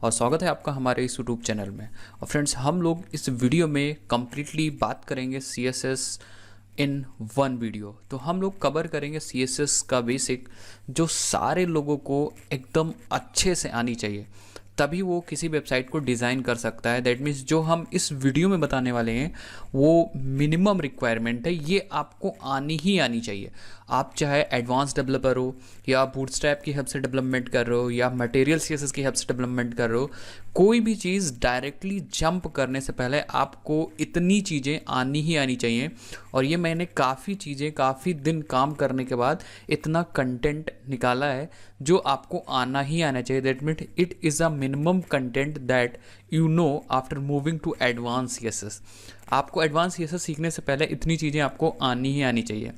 और स्वागत है आपका हमारे इस यूट्यूब चैनल में। और फ्रेंड्स, हम लोग इस वीडियो में कम्प्लीटली बात करेंगे CSS इन वन वीडियो। तो हम लोग कवर करेंगे CSS का बेसिक, जो सारे लोगों को एकदम अच्छे से आनी चाहिए, तभी वो किसी वेबसाइट को डिज़ाइन कर सकता है। दैट मीन्स जो हम इस वीडियो में बताने वाले हैं वो मिनिमम रिक्वायरमेंट है, ये आपको आनी ही आनी चाहिए। आप चाहे एडवांस डेवलपर हो या बूटस्ट्रैप की हेल्प से डेवलपमेंट कर रहे हो या मटेरियल CSS की हेल्प से डेवलपमेंट कर रहे हो, कोई भी चीज़ डायरेक्टली जंप करने से पहले आपको इतनी चीज़ें आनी ही आनी चाहिए। और ये मैंने काफ़ी चीज़ें काफ़ी दिन काम करने के बाद इतना कंटेंट निकाला है जो आपको आना ही आना चाहिए। That means it is a minimum content that you know after moving to advance CSS। आपको एडवांस CSS सीखने से पहले इतनी चीज़ें आपको आनी ही आनी चाहिए।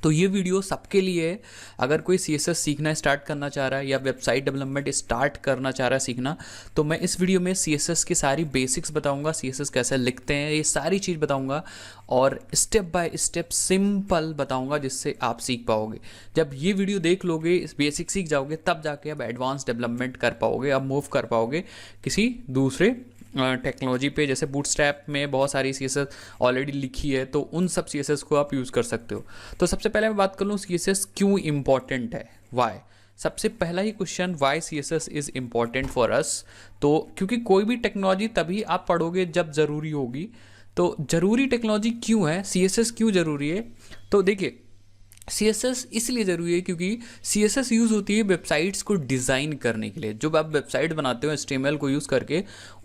तो ये वीडियो सबके लिए है। अगर कोई CSS सीखना स्टार्ट करना चाह रहा है या वेबसाइट डेवलपमेंट स्टार्ट करना चाह रहा है सीखना, तो मैं इस वीडियो में CSS की सारी बेसिक्स बताऊंगा, CSS कैसे लिखते हैं, ये सारी चीज़ बताऊंगा और स्टेप बाय स्टेप सिंपल बताऊंगा, जिससे आप सीख पाओगे। जब ये वीडियो देख लोगे, बेसिक सीख जाओगे, तब जाके अब एडवांस डेवलपमेंट कर पाओगे, अब मूव कर पाओगे किसी दूसरे टेक्नोलॉजी पे। जैसे बूटस्ट्रैप में बहुत सारी CSS ऑलरेडी लिखी है, तो उन सब CSS को आप यूज़ कर सकते हो। तो सबसे पहले मैं बात कर लूँ CSS क्यों इम्पॉर्टेंट है, वाई। सबसे पहला ही question, why CSS is important for us. तो क्योंकि कोई भी टेक्नोलॉजी तभी आप पढ़ोगे जब ज़रूरी होगी। तो ज़रूरी टेक्नोलॉजी क्यों है, CSS क्यों ज़रूरी है? तो देखिए, CSS इसलिए ज़रूरी है क्योंकि CSS यूज़ होती है वेबसाइट्स को डिज़ाइन करने के लिए। जब आप वेबसाइट बनाते हो HTML को यूज़ करके,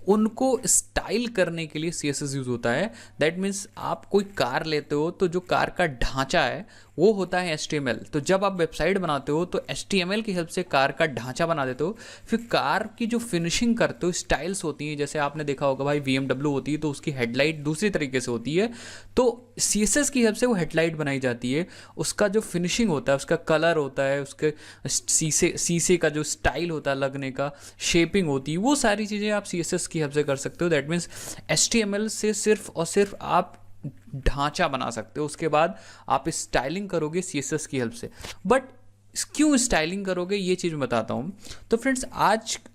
उनको स्टाइल करने के लिए CSS यूज़ होता है। दैट मीन्स आप कोई कार लेते हो तो जो कार का ढांचा है वो होता है HTML। तो जब आप वेबसाइट बनाते हो तो HTML की हेल्प से कार का ढांचा बना देते हो। फिर कार की जो फिनिशिंग करते हो, स्टाइल्स होती हैं, जैसे आपने देखा होगा भाई BMW होती है तो उसकी हेडलाइट दूसरी तरीके से होती है, तो CSS की हेल्प से वो हेडलाइट बनाई जाती है। उसका जो फिनिशिंग होता है, उसका कलर होता है, उसके शीशे का जो स्टाइल होता है लगने का, शेपिंग होती है, वो सारी चीज़ें आप CSS की हेल्प से कर सकते हो। दैट मीन्स HTML से सिर्फ और सिर्फ आप ढांचा बना सकते हो, उसके बाद आप स्टाइलिंग करोगे CSS की हेल्प से। बट क्यों स्टाइलिंग करोगे, ये चीज़ मैं बताता हूँ। तो फ्रेंड्स,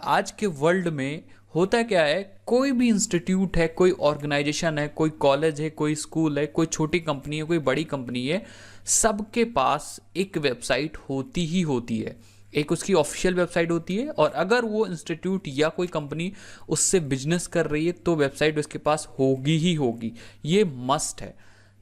आज के वर्ल्ड में होता क्या है, कोई भी इंस्टीट्यूट है, कोई ऑर्गेनाइजेशन है, कोई कॉलेज है, कोई स्कूल है, कोई छोटी कंपनी है, कोई बड़ी कंपनी है, सबके पास एक वेबसाइट होती ही होती है। एक उसकी ऑफिशियल वेबसाइट होती है, और अगर वो इंस्टीट्यूट या कोई कंपनी उससे बिजनेस कर रही है तो वेबसाइट उसके पास होगी ही होगी, ये मस्ट है।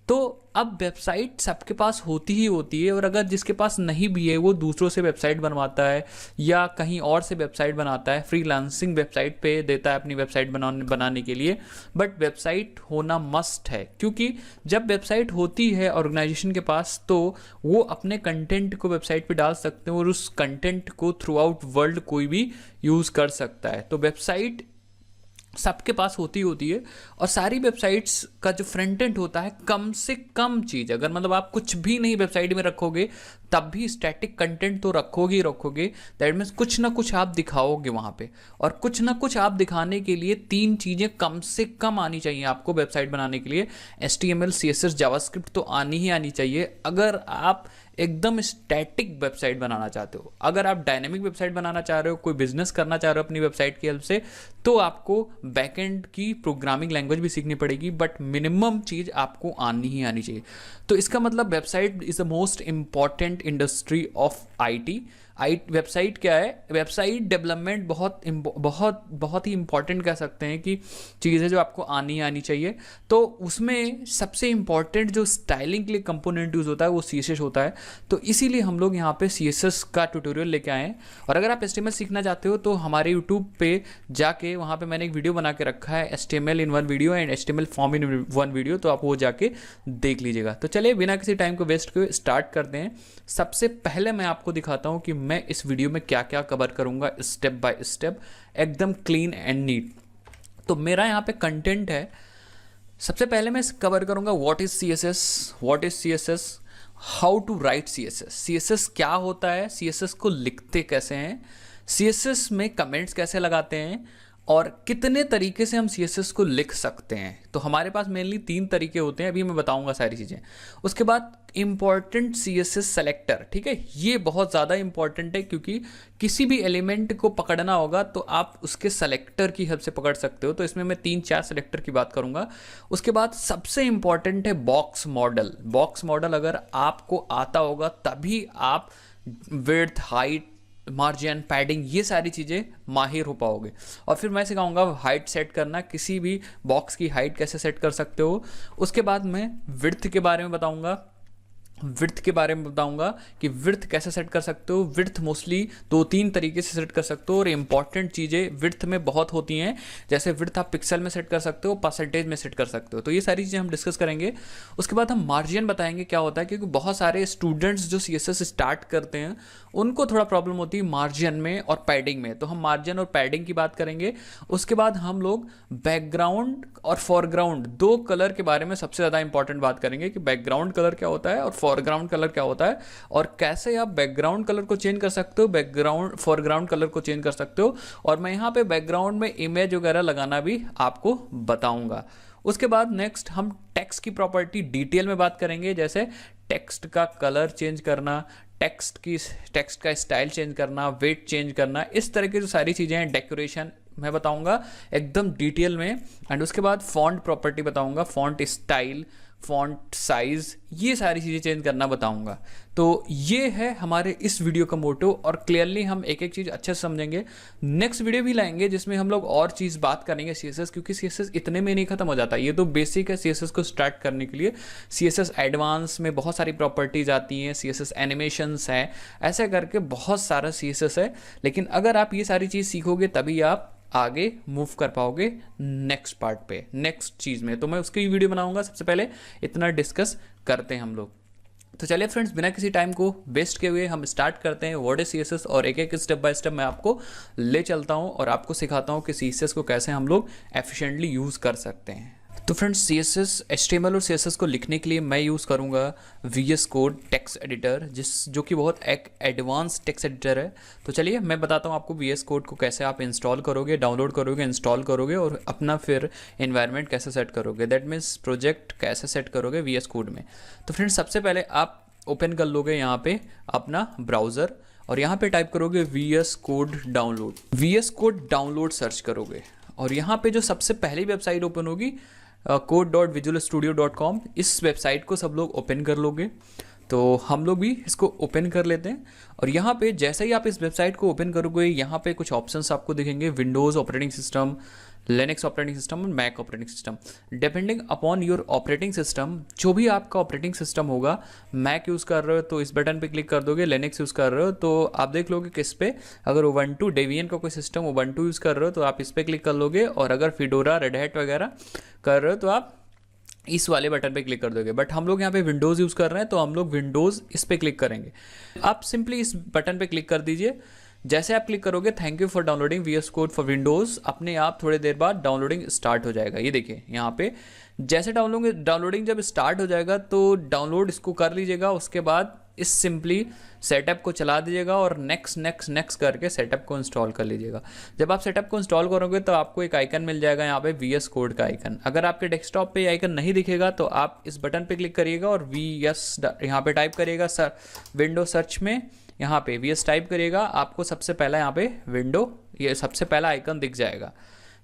तो अब वेबसाइट सबके पास होती ही होती है, और अगर जिसके पास नहीं भी है वो दूसरों से वेबसाइट बनवाता है या कहीं और से वेबसाइट बनाता है, फ्रीलांसिंग वेबसाइट पे देता है अपनी वेबसाइट बनाने के लिए। बट वेबसाइट होना मस्ट है, क्योंकि जब वेबसाइट होती है ऑर्गेनाइजेशन के पास, तो वो अपने कंटेंट को वेबसाइट पे डाल सकते हैं और उस कंटेंट को थ्रू आउट वर्ल्ड कोई भी यूज़ कर सकता है। तो वेबसाइट सबके पास होती है। और सारी वेबसाइट्स का जो फ्रंट एंड होता है, कम से कम चीज़, अगर मतलब आप कुछ भी नहीं वेबसाइट में रखोगे तब भी स्टैटिक कंटेंट तो रखोगे ही रखोगे। दैट मीन्स कुछ ना कुछ आप दिखाओगे वहाँ पे, और कुछ ना कुछ आप दिखाने के लिए 3 चीज़ें कम से कम आनी चाहिए आपको वेबसाइट बनाने के लिए। HTML CSS जावास्क्रिप्ट तो आनी ही आनी चाहिए अगर आप एकदम स्टैटिक वेबसाइट बनाना चाहते हो। अगर आप डायनेमिक वेबसाइट बनाना चाह रहे हो, कोई बिजनेस करना चाह रहे हो अपनी वेबसाइट की हेल्प से, तो आपको बैकएंड की प्रोग्रामिंग लैंग्वेज भी सीखनी पड़ेगी, बट मिनिमम चीज़ आपको आनी ही आनी चाहिए। तो इसका मतलब website is the most important industry of IT। Website क्या है, वेबसाइट डेवलपमेंट बहुत ही इंपॉर्टेंट कह सकते हैं कि चीज़ें जो आपको आनी चाहिए। तो उसमें सबसे इंपॉर्टेंट जो स्टाइलिंग के लिए कंपोनेंट यूज़ होता है वो CSS होता है। तो इसीलिए हम लोग यहाँ पे CSS का ट्यूटोरियल लेके आए हैं। और अगर आप HTML सीखना चाहते हो तो हमारे यूट्यूब पे जाके, वहाँ पे मैंने एक वीडियो बना के रखा है, HTML in one video and HTML form in one video, तो आप वो जाके देख लीजिएगा। तो चलिए बिना किसी टाइम को वेस्ट किए स्टार्ट करते हैं। सबसे पहले मैं आपको दिखाता हूँ कि मैं इस वीडियो में क्या क्या कवर करूँगा स्टेप बाय स्टेप, एकदम क्लीन एंड नीट। तो मेरा यहाँ पे कंटेंट है। सबसे पहले मैं कवर करूँगा what is CSS, how to write CSS क्या होता है, CSS को लिखते कैसे हैं, CSS में कमेंट्स कैसे लगाते हैं, और कितने तरीके से हम CSS को लिख सकते हैं। तो हमारे पास मेनली 3 तरीके होते हैं, अभी मैं बताऊंगा सारी चीज़ें। उसके बाद इंपॉर्टेंट CSS सेलेक्टर, ठीक है, ये बहुत ज़्यादा इंपॉर्टेंट है क्योंकि किसी भी एलिमेंट को पकड़ना होगा तो आप उसके सेलेक्टर की हेल्प से पकड़ सकते हो। तो इसमें मैं 3-4 सेलेक्टर की बात करूंगा। उसके बाद सबसे इंपॉर्टेंट है बॉक्स मॉडल। बॉक्स मॉडल अगर आपको आता होगा तभी आप विड्थ, हाइट, मार्जिन, पैडिंग, ये सारी चीज़ें माहिर हो पाओगे। और फिर मैं सिखाऊंगा हाइट सेट करना, किसी भी बॉक्स की हाइट कैसे सेट कर सकते हो। उसके बाद मैं विड्थ के बारे में बताऊंगा, विड्थ के बारे में बताऊंगा कि विड्थ कैसे सेट कर सकते हो। विड्थ मोस्टली 2-3 तरीके से सेट कर सकते हो और इंपॉर्टेंट चीज़ें विड्थ में बहुत होती हैं, जैसे विड्थ आप पिक्सल में सेट कर सकते हो, परसेंटेज में सेट कर सकते हो। तो ये सारी चीज़ें हम डिस्कस करेंगे। उसके बाद हम मार्जिन बताएंगे क्या होता है, क्योंकि बहुत सारे स्टूडेंट्स जो CSS स्टार्ट करते हैं उनको थोड़ा प्रॉब्लम होती है मार्जिन में और पैडिंग में, तो हम मार्जिन और पैडिंग की बात करेंगे। उसके बाद हम लोग बैकग्राउंड और फॉरग्राउंड, 2 कलर के बारे में सबसे ज़्यादा इंपॉर्टेंट बात करेंगे कि बैकग्राउंड कलर क्या होता है और फॉरग्राउंड कलर क्या होता है, और कैसे आप बैकग्राउंड कलर को चेंज कर सकते हो, बैकग्राउंड फॉरग्राउंड कलर को चेंज कर सकते हो। और मैं यहाँ पे बैकग्राउंड में इमेज वगैरह लगाना भी आपको बताऊंगा। उसके बाद नेक्स्ट हम टेक्स्ट की प्रॉपर्टी डिटेल में बात करेंगे, जैसे टेक्स्ट का कलर चेंज करना, टेक्स्ट का स्टाइल चेंज करना, वेट चेंज करना, इस तरह की जो सारी चीज़ें हैं, डेकोरेशन मैं बताऊंगा एकदम डिटेल में। एंड उसके बाद फॉन्ट प्रॉपर्टी बताऊंगा, फॉन्ट स्टाइल, फॉन्ट साइज, ये सारी चीज़ें चेंज करना बताऊंगा। तो ये है हमारे इस वीडियो का मोटो, और क्लियरली हम एक एक चीज़ अच्छे से समझेंगे। नेक्स्ट वीडियो भी लाएंगे जिसमें हम लोग और चीज़ बात करेंगे CSS, क्योंकि CSS इतने में नहीं खत्म हो जाता। ये तो बेसिक है CSS को स्टार्ट करने के लिए। CSS एडवांस में बहुत सारी प्रॉपर्टीज आती हैं, CSS एनिमेशंस है, ऐसे करके बहुत सारा CSS है। लेकिन अगर आप ये सारी चीज़ सीखोगे तभी आप आगे मूव कर पाओगे नेक्स्ट पार्ट पे, नेक्स्ट चीज़ में। तो मैं उसकी वीडियो बनाऊंगा। सबसे पहले इतना डिस्कस करते हैं हम लोग। तो चलिए फ्रेंड्स, बिना किसी टाइम को वेस्ट किए हुए हम स्टार्ट करते हैं व्हाट इज CSS, और एक एक स्टेप बाय स्टेप मैं आपको ले चलता हूं और आपको सिखाता हूं कि CSS को कैसे हम लोग एफिशिएंटली यूज़ कर सकते हैं। तो फ्रेंड्स, CSS HTML और CSS को लिखने के लिए मैं यूज़ करूँगा VS Code टेक्स्ट एडिटर, जो कि बहुत एक एडवांस टेक्स्ट एडिटर है। तो चलिए मैं बताता हूँ आपको VS Code को कैसे आप इंस्टॉल करोगे, डाउनलोड करोगे, इंस्टॉल करोगे और अपना फिर एनवायरनमेंट कैसे सेट करोगे, दैट मीन्स प्रोजेक्ट कैसे सेट करोगे VS Code में। तो फ्रेंड्स, सबसे पहले आप ओपन कर लोगे यहाँ पे अपना ब्राउज़र और यहाँ पे टाइप करोगे VS Code download, VS Code download search करोगे और यहाँ पे जो सबसे पहली वेबसाइट ओपन होगी code.visualstudio.com, इस वेबसाइट को सब लोग ओपन कर लोगे। तो हम लोग भी इसको ओपन कर लेते हैं और यहाँ पे जैसे ही आप इस वेबसाइट को ओपन करोगे यहाँ पे कुछ ऑप्शंस आपको दिखेंगे, Windows operating system, Linux operating system और Mac operating system. Depending upon your operating system, जो भी आपका ऑपरेटिंग सिस्टम होगा, मैक यूज़ कर रहे हो तो इस बटन पे क्लिक कर दोगे, लिनक्स यूज़ कर रहे हो तो आप देख लोगे किस पे, अगर उबंटू डेबियन का कोई सिस्टम उबंटू यूज़ कर रहे हो तो आप इस पर क्लिक कर लोगे, और अगर फिडोरा, रेड हैट वगैरह कर रहे हो तो आप इस वाले बटन पे क्लिक कर दोगे। बट हम लोग यहाँ पे विंडोज़ यूज़ कर रहे हैं तो हम लोग विंडोज़ इस पे क्लिक करेंगे। आप सिंपली इस बटन पे क्लिक कर दीजिए। जैसे आप क्लिक करोगे thank you for downloading VS Code for Windows, अपने आप थोड़ी देर बाद डाउनलोडिंग स्टार्ट हो जाएगा। ये देखिए यहाँ पे जैसे डाउनलोडिंग जब स्टार्ट हो जाएगा तो डाउनलोड इसको कर लीजिएगा। उसके बाद इस सिंपली सेटअप को चला दीजिएगा और नेक्स्ट करके सेटअप को इंस्टॉल कर लीजिएगा। जब आप सेटअप को इंस्टॉल करोगे तो आपको एक आइकन मिल जाएगा यहाँ पे VS Code का आइकन। अगर आपके डेस्कटॉप पे आइकन नहीं दिखेगा तो आप इस बटन पे क्लिक करिएगा और VS यहाँ पे टाइप करिएगा, विंडो सर्च में यहाँ पे VS टाइप करिएगा, आपको सबसे पहला यहाँ पे विंडो, ये सबसे पहला आइकन दिख जाएगा।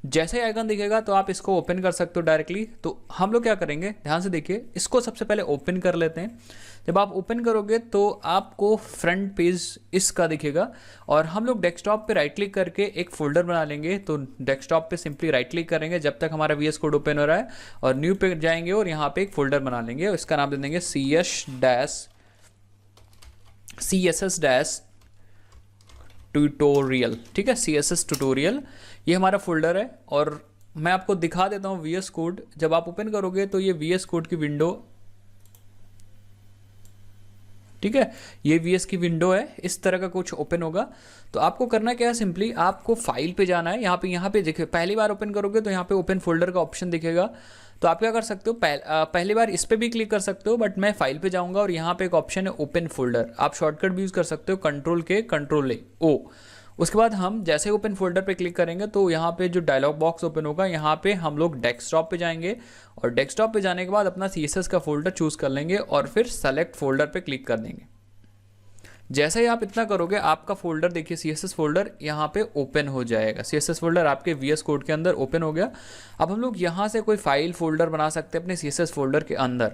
जैसे ही आइकन दिखेगा तो आप इसको ओपन कर सकते हो डायरेक्टली। तो हम लोग क्या करेंगे, ध्यान से देखिए, इसको सबसे पहले ओपन कर लेते हैं। जब आप ओपन करोगे तो आपको फ्रंट पेज इसका दिखेगा और हम लोग डेस्कटॉप पे राइट क्लिक करके एक फोल्डर बना लेंगे। तो डेस्कटॉप पे सिंपली राइट क्लिक करेंगे जब तक हमारा VS Code ओपन हो रहा है और न्यू पे जाएंगे और यहाँ पे एक फोल्डर बना लेंगे और इसका नाम दे देंगे CSS ट्यूटोरियल। ठीक है, CSS ट्यूटोरियल, ये हमारा फोल्डर है। और मैं आपको दिखा देता हूँ VS Code। जब आप ओपन करोगे तो ये VS Code की विंडो, ठीक है, ये VS की विंडो है, इस तरह का कुछ ओपन होगा। तो आपको करना क्या है, सिंपली आपको फाइल पे जाना है। यहाँ पे देखिए, पहली बार ओपन करोगे तो यहाँ पे ओपन फोल्डर का ऑप्शन दिखेगा। तो आप क्या कर सकते हो, पहली बार इस पर भी क्लिक कर सकते हो, बट मैं फाइल पे जाऊँगा और यहाँ पे एक ऑप्शन है ओपन फोल्डर। आप शॉर्टकट भी यूज़ कर सकते हो, Ctrl+K Ctrl+O, उसके बाद हम जैसे ओपन फोल्डर पे क्लिक करेंगे तो यहाँ पे जो डायलॉग बॉक्स ओपन होगा, यहाँ पे हम लोग डेस्कटॉप पे जाएंगे और डेस्कटॉप पे जाने के बाद अपना CSS का फोल्डर चूज़ कर लेंगे और फिर सेलेक्ट फोल्डर पे क्लिक कर देंगे। जैसे ही आप इतना करोगे आपका फोल्डर देखिए CSS फोल्डर यहाँ पे ओपन हो जाएगा। CSS फोल्डर आपके VS कोड के अंदर ओपन हो गया। अब हम लोग यहाँ से कोई फाइल फोल्डर बना सकते हैं अपने CSS फोल्डर के अंदर।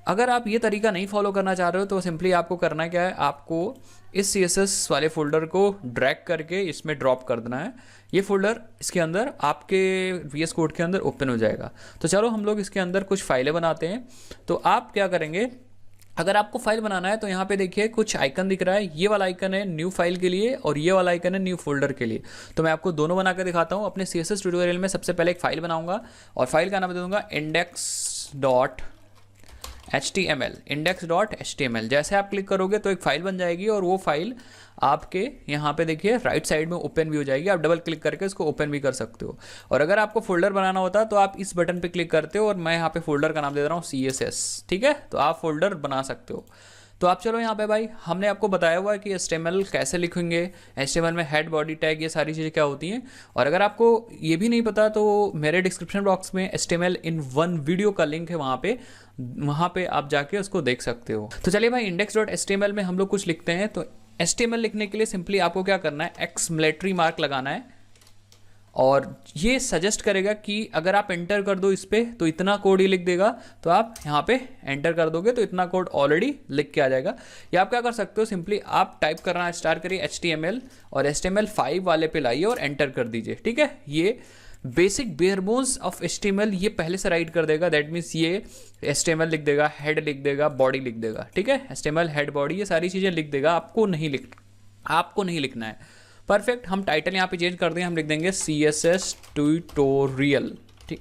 अगर आप ये तरीका नहीं फॉलो करना चाह रहे हो तो सिंपली आपको करना क्या है, आपको इस CSS वाले फोल्डर को ड्रैग करके इसमें ड्रॉप कर देना है। ये फोल्डर इसके अंदर आपके VS कोड के अंदर ओपन हो जाएगा। तो चलो हम लोग इसके अंदर कुछ फाइलें बनाते हैं। तो आप क्या करेंगे, अगर आपको फाइल बनाना है तो यहाँ पे देखिए कुछ आइकन दिख रहा है, ये वाला आइकन है न्यू फाइल के लिए और ये वाला आइकन है न्यू फोल्डर के लिए। तो मैं आपको दोनों बना कर दिखाता हूँ। अपने CSS ट्यूटोरियल में सबसे पहले एक फाइल बनाऊंगा और फाइल का नाम दे दूंगा index.html। जैसे आप क्लिक करोगे तो एक फाइल बन जाएगी और वो फाइल आपके यहाँ पे देखिए राइट साइड में ओपन भी हो जाएगी। आप डबल क्लिक करके इसको ओपन भी कर सकते हो। और अगर आपको फोल्डर बनाना होता है तो आप इस बटन पे क्लिक करते हो और मैं यहाँ पे फोल्डर का नाम दे रहा हूँ CSS, ठीक है। तो आप फोल्डर बना सकते हो। तो आप चलो यहाँ पे भाई, हमने आपको बताया हुआ है कि HTML कैसे लिखेंगे, HTML में हेड, बॉडी टैग, ये सारी चीज़ें क्या होती हैं। और अगर आपको ये भी नहीं पता तो मेरे डिस्क्रिप्शन बॉक्स में HTML in one वीडियो का लिंक है, वहाँ पे आप जाके उसको देख सकते हो। तो चलिए भाई, index.html में हम लोग कुछ लिखते हैं। तो HTML लिखने के लिए सिंपली आपको क्या करना है, एक्सक्लेमेटरी मार्क लगाना है और ये सजेस्ट करेगा कि अगर आप एंटर कर दो इस पर तो इतना कोड ही लिख देगा। तो आप यहाँ पे एंटर कर दोगे तो इतना कोड ऑलरेडी लिख के आ जाएगा। या आप क्या कर सकते हो, सिंपली आप टाइप करना स्टार्ट करिए HTML और HTML5 वाले पे लाइए और एंटर कर दीजिए, ठीक है। ये basic bare bones of HTML ये पहले से राइट कर देगा। दैट मीन्स ये HTML लिख देगा, हेड लिख देगा, बॉडी लिख देगा, ठीक है। HTML, हेड, बॉडी ये सारी चीज़ें लिख देगा। आपको नहीं लिखना है। परफेक्ट। हम टाइटल यहाँ पे चेंज कर देंगे, हम लिख देंगे CSS ट्यूटोरियल, ठीक।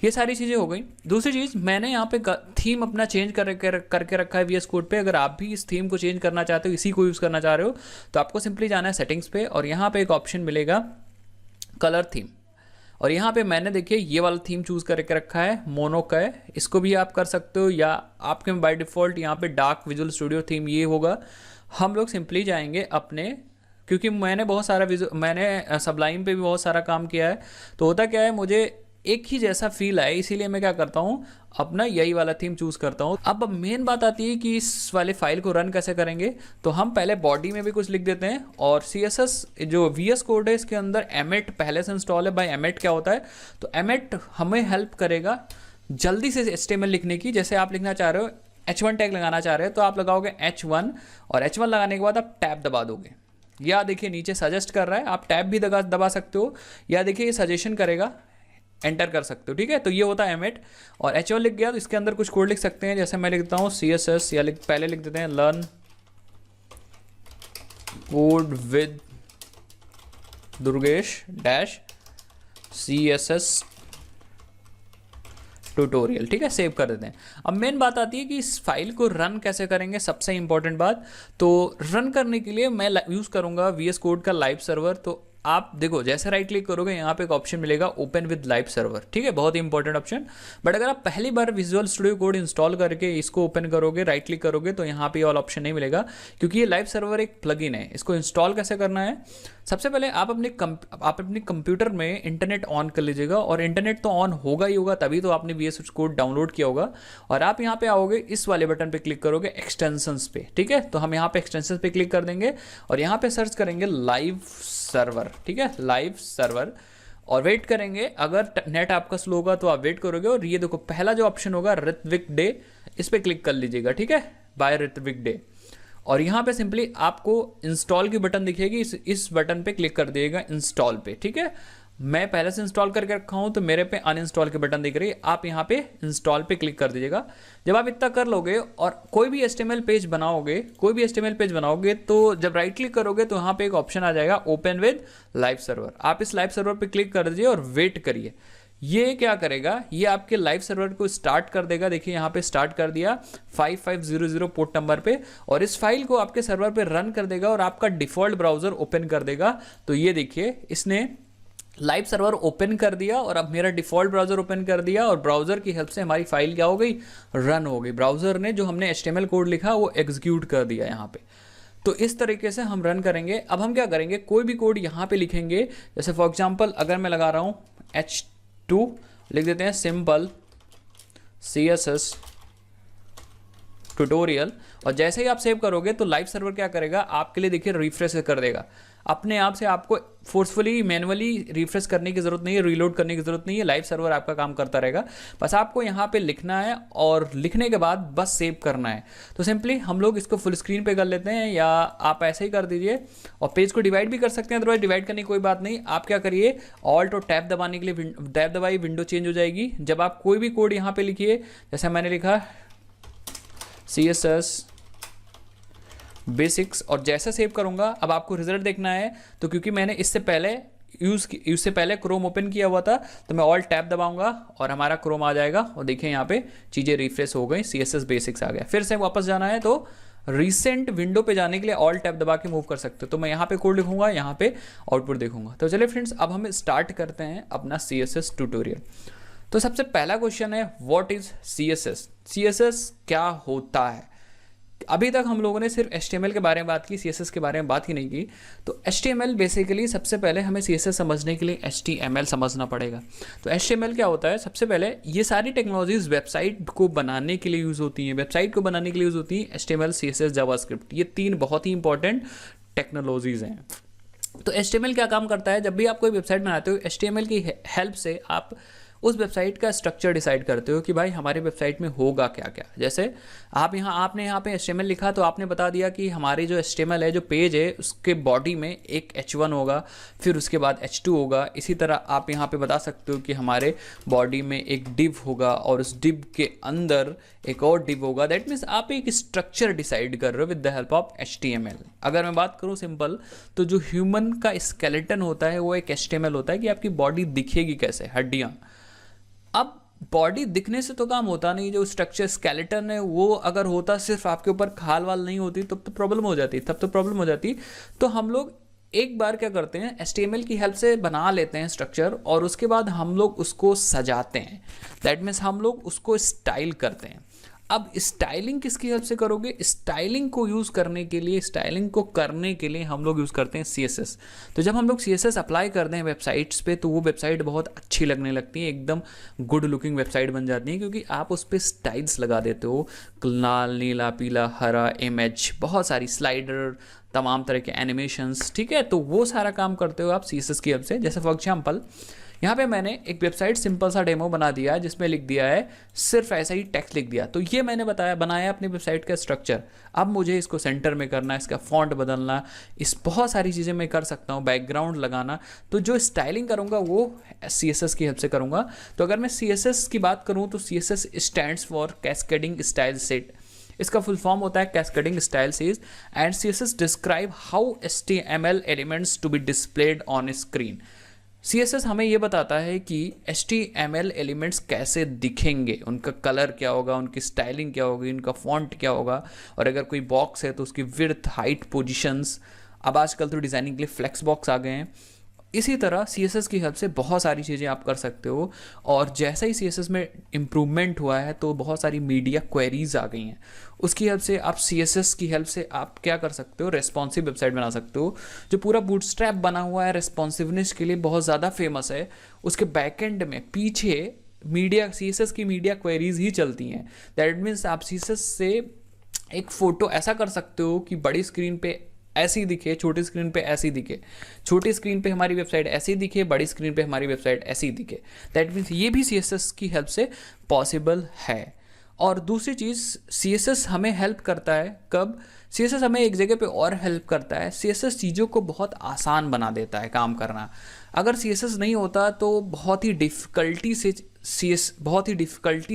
ये सारी चीज़ें हो गई। दूसरी चीज़, मैंने यहाँ पे थीम अपना चेंज करके रखा है VS कोड पे। अगर आप भी इस थीम को चेंज करना चाहते हो, इसी को यूज़ करना चाह रहे हो, तो आपको सिंपली जाना है सेटिंग्स पे और यहाँ पे एक ऑप्शन मिलेगा कलर थीम। और यहाँ पे मैंने देखिए ये वाला थीम चूज़ करके रखा है, मोनो का है। इसको भी आप कर सकते हो या आपके बाय डिफ़ॉल्ट यहाँ पे डार्क विजुअल स्टूडियो थीम ये होगा। हम लोग सिंपली जाएंगे अपने, क्योंकि मैंने सबलाइम पे भी बहुत सारा काम किया है। तो होता क्या है, मुझे एक ही जैसा फील आए, इसीलिए मैं क्या करता हूँ, अपना यही वाला थीम चूज़ करता हूँ। अब मेन बात आती है कि इस वाले फाइल को रन कैसे करेंगे। तो हम पहले बॉडी में भी कुछ लिख देते हैं और CSS जो VS कोड है इसके अंदर एमेट पहले से इंस्टॉल है। भाई एमेट क्या होता है, तो एमेट हमें हेल्प करेगा जल्दी से HTML लिखने की। जैसे आप लिखना चाह रहे हो, H1 टैग लगाना चाह रहे हो तो आप लगाओगे H1 और H1 लगाने के बाद आप टैब दबा दोगे। या देखिए नीचे सजेस्ट कर रहा है, आप टैब भी दबा सकते हो या देखिए ये सजेशन करेगा, एंटर कर सकते हो, ठीक है। तो ये होता है एमेट। और H1 लिख गया तो इसके अंदर कुछ कोड लिख सकते हैं। जैसे मैं लिखता हूँ CSS या पहले लिख देते हैं learn code with Durgesh dash CSS tutorial, ठीक है। सेव कर देते हैं। अब मेन बात आती है कि इस फाइल को रन कैसे करेंगे। सबसे इंपॉर्टेंट बात, तो रन करने के लिए मैं यूज़ करूँगा VS कोड का लाइव सर्वर। तो आप देखो जैसे राइट क्लिक करोगे यहाँ पे एक ऑप्शन मिलेगा ओपन विद लाइव सर्वर, ठीक है। बहुत ही इंपॉर्टेंट ऑप्शन। बट अगर आप पहली बार विजुअल स्टूडियो कोड इंस्टॉल करके इसको ओपन करोगे, राइट क्लिक करोगे तो यहाँ पे ये वाला ऑप्शन नहीं मिलेगा, क्योंकि ये लाइव सर्वर एक प्लगइन है। इसको इंस्टॉल कैसे करना है, सबसे पहले आप अपने कंप्यूटर में इंटरनेट ऑन कर लीजिएगा। और इंटरनेट तो ऑन होगा ही होगा, तभी तो आपने VS कोड डाउनलोड किया होगा। और आप यहाँ पे आओगे, इस वाले बटन पे क्लिक करोगे एक्सटेंशंस पे, ठीक है। तो हम यहाँ पे एक्सटेंशंस पे क्लिक कर देंगे और यहाँ पे सर्च करेंगे लाइव सर्वर, ठीक है, लाइव सर्वर। और वेट करेंगे। अगर नेट आपका स्लो होगा तो आप वेट करोगे। और ये देखो पहला जो ऑप्शन होगा ऋत्विक डे, इस पे क्लिक कर लीजिएगा, ठीक है, बाय ऋत्विक डे। और यहाँ पे सिंपली आपको इंस्टॉल की बटन दिखेगी, इस बटन पे क्लिक कर दिएगा इंस्टॉल पे, ठीक है। मैं पहले से इंस्टॉल करके रखा हूँ तो मेरे पे अनइंस्टॉल के बटन दिख रही है, आप यहाँ पे इंस्टॉल पे क्लिक कर दीजिएगा। जब आप इतना कर लोगे और कोई भी HTML पेज बनाओगे तो जब राइट क्लिक करोगे तो यहाँ पे एक ऑप्शन आ जाएगा ओपन विद लाइव सर्वर। आप इस लाइव सर्वर पे क्लिक कर दीजिए और वेट करिए। ये क्या करेगा, ये आपके लाइव सर्वर को स्टार्ट कर देगा। देखिए यहाँ पे स्टार्ट कर दिया 5500 पोर्ट नंबर पे, और इस फाइल को आपके सर्वर पे रन कर देगा और आपका डिफॉल्ट ब्राउजर ओपन कर देगा। तो ये देखिए इसने लाइव सर्वर ओपन कर दिया और अब मेरा डिफॉल्ट ब्राउजर ओपन कर दिया और ब्राउजर की हेल्प से हमारी फाइल क्या हो गई, रन हो गई। ब्राउजर ने जो हमने HTML कोड लिखा वो एग्जीक्यूट कर दिया यहाँ पे। तो इस तरीके से हम रन करेंगे। अब हम क्या करेंगे, कोई भी कोड यहाँ पे लिखेंगे, जैसे फॉर एग्जांपल अगर मैं लगा रहा हूँ H2, लिख देते हैं सिंपल CSS ट्यूटोरियल, और जैसे ही आप सेव करोगे तो लाइव सर्वर क्या करेगा, आपके लिए देखिए रिफ्रेश कर देगा अपने आप से। आपको फोर्सफुली मैनुअली रिफ्रेश करने की ज़रूरत नहीं है, रीलोड करने की ज़रूरत नहीं है, लाइव सर्वर आपका काम करता रहेगा। बस आपको यहाँ पे लिखना है और लिखने के बाद बस सेव करना है। तो सिंपली हम लोग इसको फुल स्क्रीन पे कर लेते हैं, या आप ऐसे ही कर दीजिए, और पेज को डिवाइड भी कर सकते हैं, अदरवाइज डिवाइड करने की कोई बात नहीं। आप क्या करिए, ऑल्ट और टैब दबाने के लिए टैब दबाई, विंडो चेंज हो जाएगी। जब आप कोई भी कोड यहाँ पे लिखिए, जैसे मैंने लिखा CSS बेसिक्स, और जैसे सेव करूंगा, अब आपको रिजल्ट देखना है, तो क्योंकि मैंने इससे पहले क्रोम ओपन किया हुआ था, तो मैं ऑल टैब दबाऊंगा और हमारा क्रोम आ जाएगा, और देखिए यहाँ पे चीज़ें रिफ्रेश हो गई, CSS बेसिक्स आ गया। फिर से वापस जाना है तो रिसेंट विंडो पे जाने के लिए ऑल टैब दबा के मूव कर सकते हो। तो मैं यहाँ पे कोड लिखूंगा, यहाँ पे आउटपुट देखूंगा। तो चलिए फ्रेंड्स, अब हम स्टार्ट करते हैं अपना CSS ट्यूटोरियल। तो सबसे पहला क्वेश्चन है, व्हाट इज CSS? CSS क्या होता है? अभी तक हम लोगों ने सिर्फ HTML के बारे में बात की, CSS के बारे में बात ही नहीं की। तो HTML बेसिकली सबसे पहले हमें CSS समझने के लिए HTML समझना पड़ेगा। तो HTML क्या होता है? सबसे पहले ये सारी टेक्नोलॉजीज वेबसाइट को बनाने के लिए यूज़ होती हैं। वेबसाइट को बनाने के लिए यूज़ होती हैं HTML, CSS, जावास्क्रिप्ट। ये 3 बहुत ही इंपॉर्टेंट टेक्नोलॉजीज हैं। तो HTML क्या काम करता है? जब भी आप कोई वेबसाइट बनाते हो, HTML की हेल्प से आप उस वेबसाइट का स्ट्रक्चर डिसाइड करते हो कि भाई हमारे वेबसाइट में होगा क्या क्या। जैसे आपने यहाँ पे HTML लिखा, तो आपने बता दिया कि हमारी जो HTML है, जो पेज है, उसके बॉडी में एक H1 होगा, फिर उसके बाद H2 होगा। इसी तरह आप यहाँ पे बता सकते हो कि हमारे बॉडी में एक डिव होगा, और उस डिव के अंदर एक और डिव होगा। दैट मीन्स आप एक स्ट्रक्चर डिसाइड कर रहे हो with the help of HTML। अगर मैं बात करूँ सिंपल, तो जो ह्यूमन का स्केलेटन होता है वो एक HTML होता है कि आपकी बॉडी दिखेगी कैसे, हड्डियाँ। अब बॉडी दिखने से तो काम होता नहीं, जो स्ट्रक्चर स्केलेटन है वो अगर होता, सिर्फ आपके ऊपर खाल वाल नहीं होती, तब तो प्रॉब्लम हो जाती। तो हम लोग एक बार क्या करते हैं, HTML की हेल्प से बना लेते हैं स्ट्रक्चर, और उसके बाद हम लोग उसको सजाते हैं। दैट मीन्स हम लोग उसको स्टाइल करते हैं। अब स्टाइलिंग किसकी हेल्प से करोगे? स्टाइलिंग को यूज़ करने के लिए, स्टाइलिंग को करने के लिए हम लोग यूज़ करते हैं CSS। तो जब हम लोग CSS अप्लाई करते हैं वेबसाइट्स पे, तो वो वेबसाइट बहुत अच्छी लगने लगती है, एकदम गुड लुकिंग वेबसाइट बन जाती है, क्योंकि आप उस पर स्टाइल्स लगा देते हो, लाल, नीला, पीला, हरा, इमेज, बहुत सारी स्लाइडर, तमाम तरह के एनिमेशंस। ठीक है, तो वो सारा काम करते हो आप CSS की हेल्प से। जैसे फॉर एग्जाम्पल यहाँ पे मैंने एक वेबसाइट सिंपल सा डेमो बना दिया है, जिसमें लिख दिया है, सिर्फ ऐसा ही टेक्स्ट लिख दिया। तो ये मैंने बनाया अपनी वेबसाइट का स्ट्रक्चर। अब मुझे इसको सेंटर में करना, इसका फॉन्ट बदलना, इस बहुत सारी चीज़ें मैं कर सकता हूँ, बैकग्राउंड लगाना। तो जो स्टाइलिंग करूँगा वो CSS की हेल्प से करूँगा। तो अगर मैं CSS की बात करूँ, तो CSS stands for cascading style set. इसका फुल फॉर्म होता है cascading style set, and CSS describe how HTML elements to be displayed on screen. CSS हमें ये बताता है कि HTML एलिमेंट्स कैसे दिखेंगे, उनका कलर क्या होगा, उनकी स्टाइलिंग क्या होगी, उनका फॉन्ट क्या होगा, और अगर कोई बॉक्स है तो उसकी विड्थ, हाइट, पोजीशंस। अब आजकल तो डिज़ाइनिंग के लिए फ्लेक्स बॉक्स आ गए हैं। इसी तरह CSS की हेल्प से बहुत सारी चीज़ें आप कर सकते हो। और जैसे ही CSS में इम्प्रूवमेंट हुआ है, तो बहुत सारी मीडिया क्वेरीज आ गई हैं। उसकी हेल्प से आप CSS की हेल्प से आप क्या कर सकते हो, रेस्पॉन्सिव वेबसाइट बना सकते हो। जो पूरा बूटस्ट्रैप बना हुआ है, रेस्पॉन्सिवनेस के लिए बहुत ज़्यादा फेमस है, उसके बैकएंड में पीछे CSS की मीडिया क्वेरीज ही चलती हैं। दैट मीन्स आप CSS से एक फ़ोटो ऐसा कर सकते हो कि बड़ी स्क्रीन पे ऐसी दिखे, छोटी स्क्रीन पे ऐसी दिखे, छोटी स्क्रीन पे हमारी वेबसाइट ऐसी दिखे, बड़ी स्क्रीन पे हमारी वेबसाइट ऐसी दिखे। दैट मीन्स ये भी CSS की हेल्प से पॉसिबल है। और दूसरी चीज़, CSS हमें हेल्प करता है कब? CSS हमें एक जगह पे और हेल्प करता है, CSS चीज़ों को बहुत आसान बना देता है काम करना। अगर CSS नहीं होता तो बहुत ही डिफ़िकल्टी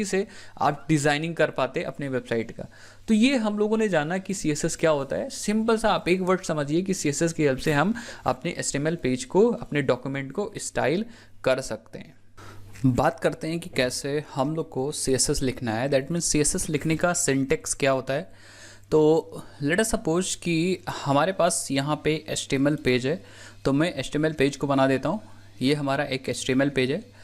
से आप डिज़ाइनिंग कर पाते अपने वेबसाइट का। तो ये हम लोगों ने जाना कि CSS क्या होता है। सिंपल सा आप एक वर्ड समझिए कि CSS की हेल्प से हम अपने HTML पेज को, अपने डॉक्यूमेंट को स्टाइल कर सकते हैं। बात करते हैं कि कैसे हम लोग को CSS लिखना है। दैट मीन्स CSS लिखने का सिंटेक्स क्या होता है। तो लेट अस सपोज कि हमारे पास यहाँ पे HTML पेज है, तो मैं HTML पेज को बना देता हूँ। ये हमारा एक HTML पेज है,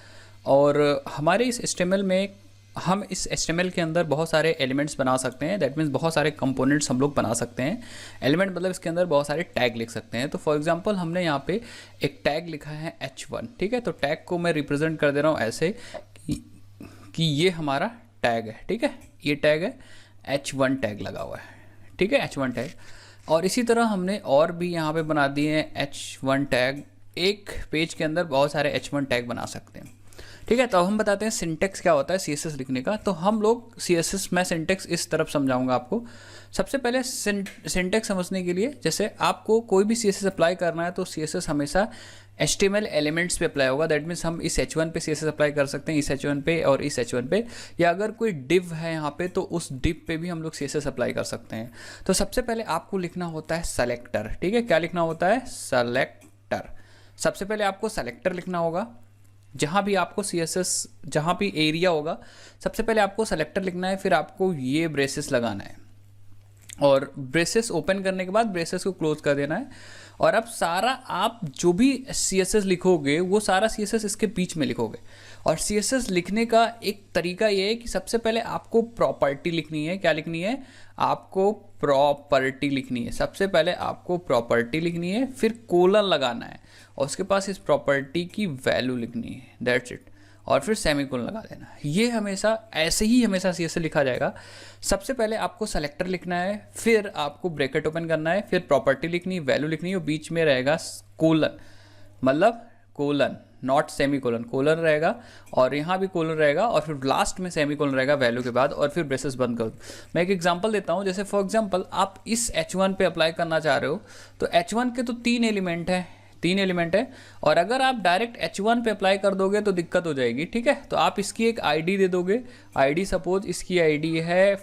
और हमारे इस HTML में हम इस HTML के अंदर बहुत सारे एलिमेंट्स बना सकते हैं, दैट मीन्स बहुत सारे कंपोनेंट्स हम लोग बना सकते हैं। एलिमेंट मतलब इसके अंदर बहुत सारे टैग लिख सकते हैं। तो फॉर एग्जांपल हमने यहाँ पे एक टैग लिखा है H1, ठीक है। तो टैग को मैं रिप्रेजेंट कर दे रहा हूँ ऐसे कि ये हमारा टैग है, ठीक है, ये टैग है, H1 टैग लगा हुआ है, ठीक है, H1 टैग। और इसी तरह हमने और भी यहाँ पे बना दिए हैं H1 टैग। एक पेज के अंदर बहुत सारे H1 टैग बना सकते हैं, ठीक है। तो अब हम बताते हैं सिंटेक्स क्या होता है CSS लिखने का। तो हम लोग CSS में सिंटेक्स इस तरफ समझाऊंगा आपको। सबसे पहले सिंटेक्स समझने के लिए, जैसे आपको कोई भी CSS अप्लाई करना है तो CSS हमेशा HTML एलिमेंट्स पे अप्लाई होगा। दैट मीन्स हम इस H1 पे CSS अप्लाई कर सकते हैं, इस H1 पे और इस H1 पे, या अगर कोई डिव है यहाँ पे तो उस डिव पे भी हम लोग CSS अप्लाई कर सकते हैं। तो सबसे पहले आपको लिखना होता है सेलेक्टर, ठीक है। क्या लिखना होता है? सेलेक्टर। सबसे पहले आपको सेलेक्टर लिखना होगा। जहाँ भी आपको CSS, जहाँ भी एरिया होगा, सबसे पहले आपको सेलेक्टर लिखना है, फिर आपको ये ब्रेसेस लगाना है और ब्रेसेस ओपन करने के बाद ब्रेसेस को क्लोज कर देना है। और अब सारा आप जो भी CSS लिखोगे वो सारा CSS इसके बीच में लिखोगे। और CSS लिखने का एक तरीका ये है कि सबसे पहले आपको प्रॉपर्टी लिखनी है। क्या लिखनी है? आपको प्रॉपर्टी लिखनी है। सबसे पहले आपको प्रॉपर्टी लिखनी है, फिर कोलन लगाना है और उसके पास इस प्रॉपर्टी की वैल्यू लिखनी है, दैट्स इट। और फिर सेमीकोलन लगा देना। ये हमेशा ऐसे ही हमेशा CSS लिखा जाएगा। सबसे पहले आपको सेलेक्टर लिखना है, फिर आपको ब्रैकेट ओपन करना है, फिर प्रॉपर्टी लिखनी है, वैल्यू लिखनी है और बीच में रहेगा कोलन, मतलब कोलन, नॉट सेमीकोलन, कोलन रहेगा और यहाँ भी कोलन रहेगा और फिर लास्ट में सेमीकोलन रहेगा वैल्यू के बाद, और फिर ब्रेसेस बंद कर दो। मैं एक एग्जांपल देता हूँ। जैसे फॉर एग्जांपल आप इस H1 पे अप्लाई करना चाह रहे हो तो H1 के तो 3 एलिमेंट है और अगर आप डायरेक्ट H1 पे अप्लाई कर दोगे तो दिक्कत हो जाएगी, ठीक है। तो आप इसकी एक ID दे दोगे। ID सपोज इसकी ID है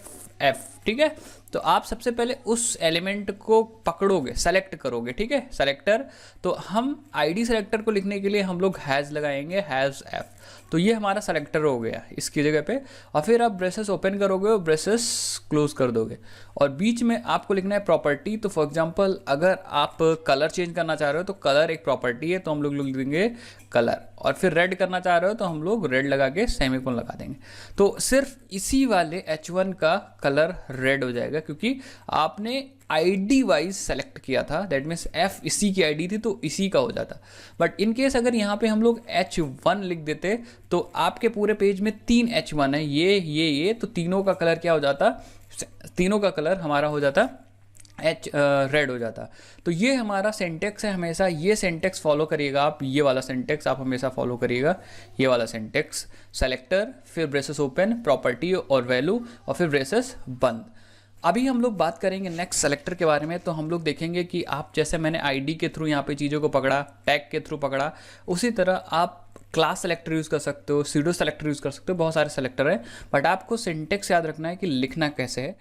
F, ठीक है। तो आप सबसे पहले उस एलिमेंट को पकड़ोगे, सेलेक्ट करोगे, ठीक है, सेलेक्टर। तो हम ID सेलेक्टर को लिखने के लिए हम लोग हैज़ लगाएंगे, हैज़ F। तो ये हमारा सेलेक्टर हो गया इसकी जगह पे। और फिर आप ब्रेसेस ओपन करोगे और ब्रेसेस क्लोज कर दोगे और बीच में आपको लिखना है प्रॉपर्टी। तो फॉर एग्जांपल अगर आप कलर चेंज करना चाह रहे हो तो कलर एक प्रॉपर्टी है, तो हम लोग लिख देंगे कलर। और फिर रेड करना चाह रहे हो तो हम लोग रेड लगा के सेमीकोलन लगा देंगे। तो सिर्फ इसी वाले H1 का कलर रेड हो जाएगा क्योंकि आपने ID वाइज सेलेक्ट किया था। दैट मीन्स F इसी की ID थी तो इसी का हो जाता। बट इन केस अगर यहाँ पे हम लोग H1 लिख देते तो आपके पूरे पेज में 3 H1 है, ये तो तीनों का कलर क्या हो जाता? तीनों का कलर हमारा हो जाता रेड हो जाता। तो ये हमारा सिंटेक्स है। हमेशा ये सिंटेक्स फॉलो करिएगा आप, ये वाला सिंटेक्स आप हमेशा फॉलो करिएगा, ये वाला सिंटेक्स। सेलेक्टर, फिर ब्रेसेस ओपन, प्रॉपर्टी और वैल्यू और फिर ब्रेसेस बंद। अभी हम लोग बात करेंगे नेक्स्ट सेलेक्टर के बारे में। तो हम लोग देखेंगे कि आप जैसे मैंने ID के थ्रू यहाँ पे चीज़ों को पकड़ा, टैग के थ्रू पकड़ा, उसी तरह आप क्लास सेलेक्टर यूज़ कर सकते हो, सीडो सेलेक्टर यूज़ कर सकते हो, बहुत सारे सेलेक्टर हैं। बट आपको सिंटेक्स याद रखना है कि लिखना कैसे है।